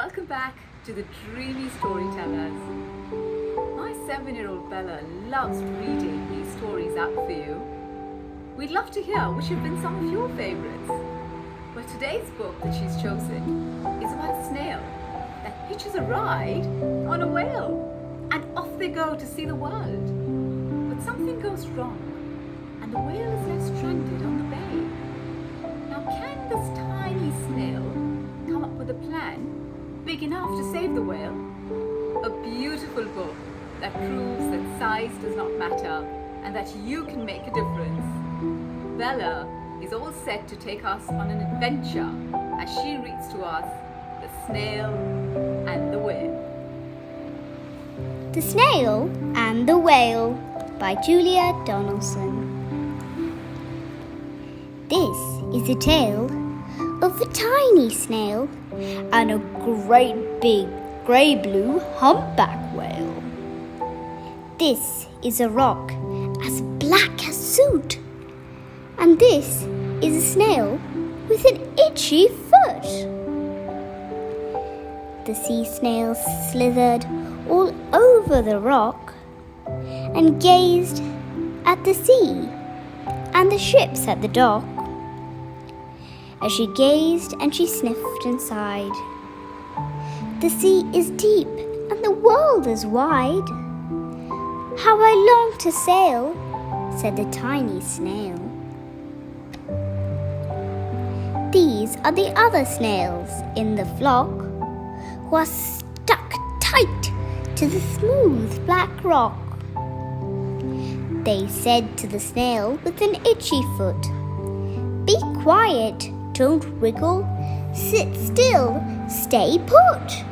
Welcome back to the Dreamy Storytellers. My 7-year-old Bella loves reading these stories out for you. We'd love to hear which have been some of your favourites. But today's book that she's chosen is about a snail that hitches a ride on a whale, and off they go to see the world. But something goes wrong and the whale is left stranded on the bay. Now, can this tiny snail come up with a plan big enough to save the whale? A beautiful book that proves that size does not matter and that you can make a difference. Bella is all set to take us on an adventure as she reads to us The Snail and the Whale. The Snail and the Whale by Julia Donaldson. This is a tale of a tiny snail and a great big grey-blue humpback whale. This is a rock as black as soot, and this is a snail with an itchy foot. The sea snail slithered all over the rock and gazed at the sea and the ships at the dock. As she gazed and she sniffed and sighed, the sea is deep and the world is wide. How I long to sail, said the tiny snail. These are the other snails in the flock who are stuck tight to the smooth black rock. They said to the snail with an itchy foot, "Be quiet, don't wriggle, sit still, stay put."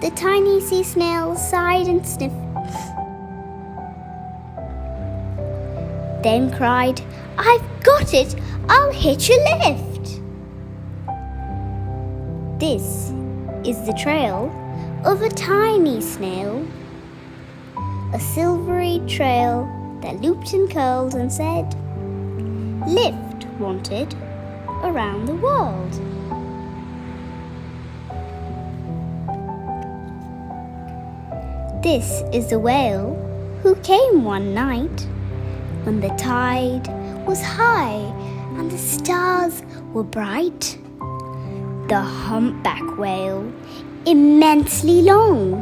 The tiny sea snail sighed and sniffed, then cried, "I've got it, I'll hitch a lift." This is the trail of a tiny snail, a silvery trail that looped and curled and said, "Lift wanted around the world." This is the whale who came one night when the tide was high and the stars were bright. The humpback whale, immensely long,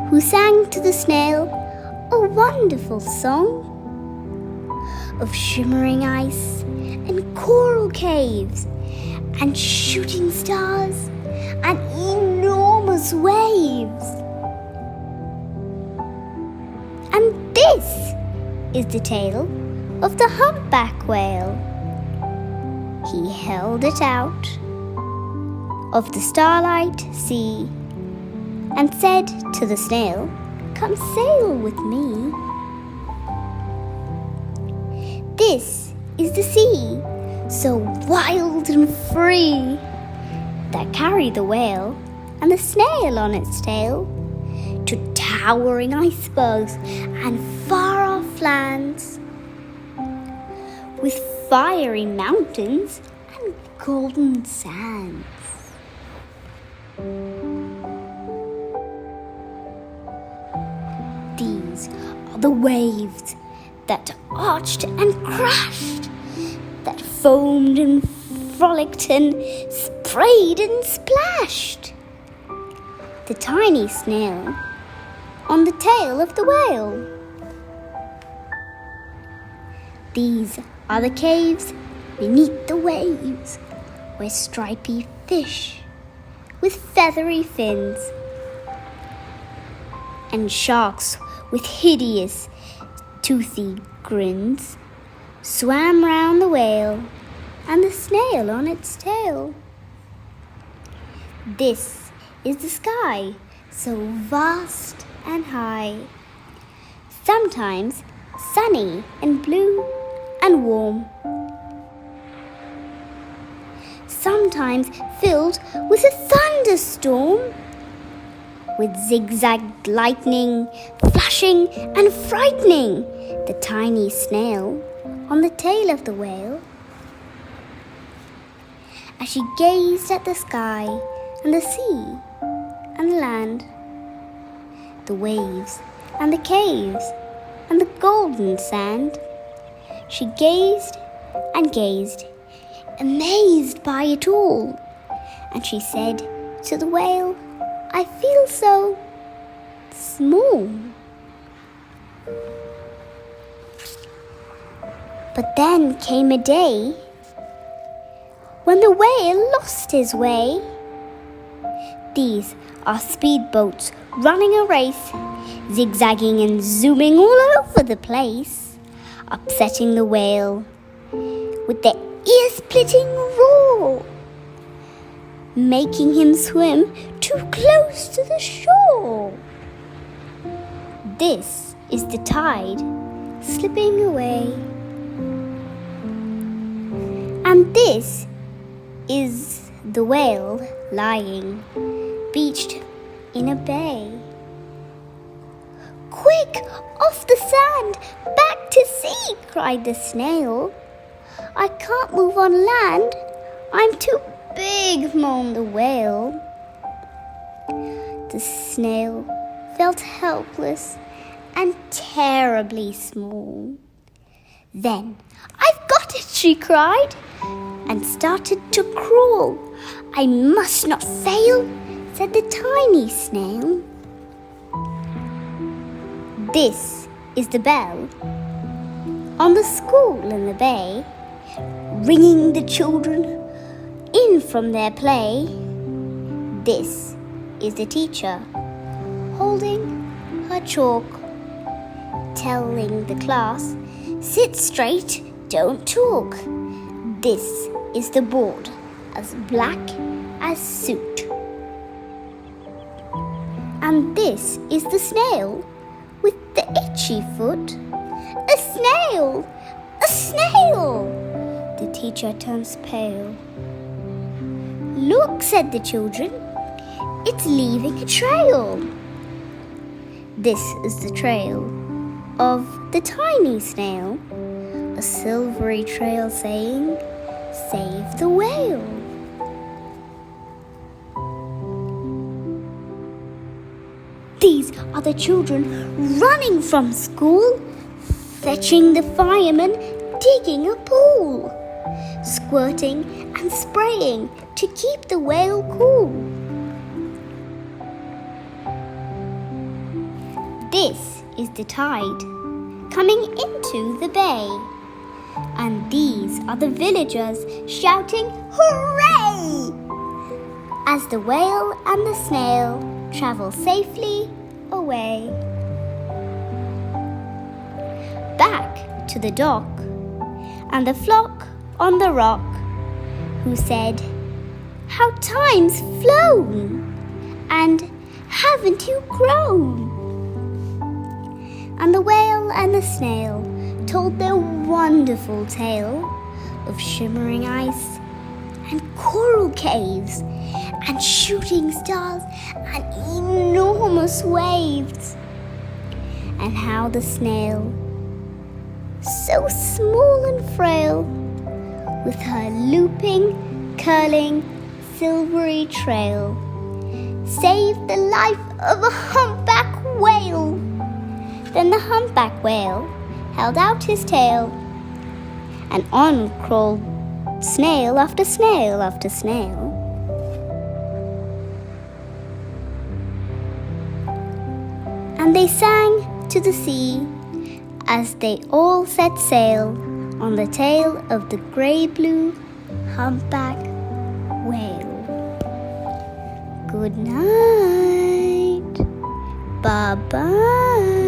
who sang to the snail a wonderful song of shimmering ice and coral caves and shooting stars and enormous waves. And this is the tale of the humpback whale. He held it out of the starlight sea and said to the snail, "Come sail with me." This is the sea, so wild and free, that carried the whale and the snail on its tail to towering icebergs and far-off lands, with fiery mountains and golden sands. These are the waves that arched and crashed, that foamed and frolicked and sprayed and splashed. The tiny snail on the tail of the whale. These are the caves beneath the waves, where stripy fish with feathery fins and sharks with hideous toothy grins swam round the whale and the snail on its tail. This is the sky, so vast and high, sometimes sunny and blue and warm, sometimes filled with a thunderstorm, with zigzag lightning flashing and frightening the tiny snail on the tail of the whale. As she gazed at the sky, and the sea and the land, the waves and the caves and the golden sand. She gazed and gazed, amazed by it all, and she said to the whale, "I feel so small." But then came a day when the whale lost his way. These are speedboats running a race, zigzagging and zooming all over the place, upsetting the whale with their ear-splitting roar, making him swim too close to the shore. This is the tide slipping away, and this is the whale lying beached in a bay. "Quick, off the sand, back to sea!" cried the snail. "I can't move on land, I'm too big," moaned the whale. The snail felt helpless and terribly small. Then, "I've got it," she cried, and started to crawl. "I must not fail," said the tiny snail. This is the bell on the school in the bay, ringing the children in from their play. This is the teacher holding her chalk, telling the class, "Sit straight, don't talk." This is the board, as black as soot. And this is the snail with the itchy foot. "A snail! A snail!" The teacher turns pale. "Look," said the children, "it's leaving a trail." This is the trail of the tiny snail, a silvery trail saying, "Save the whale." These are the children running from school, fetching the fireman, digging a pool, squirting and spraying to keep the whale cool. This is the tide coming into the bay, and these are the villagers shouting "Hooray!" as the whale and the snail travel safely away. Back to the dock, and the flock on the rock, who said, "How time's flown, and haven't you grown?" And the whale and the snail told their wonderful tale of shimmering ice and coral caves and shooting stars and enormous waves, and how the snail, so small and frail, with her looping, curling, silvery trail, saved the life of a humpback whale. Then the humpback whale held out his tail, and on crawled snail after snail after snail. And they sang to the sea as they all set sail on the tail of the grey-blue humpback whale. Good night. Bye-bye.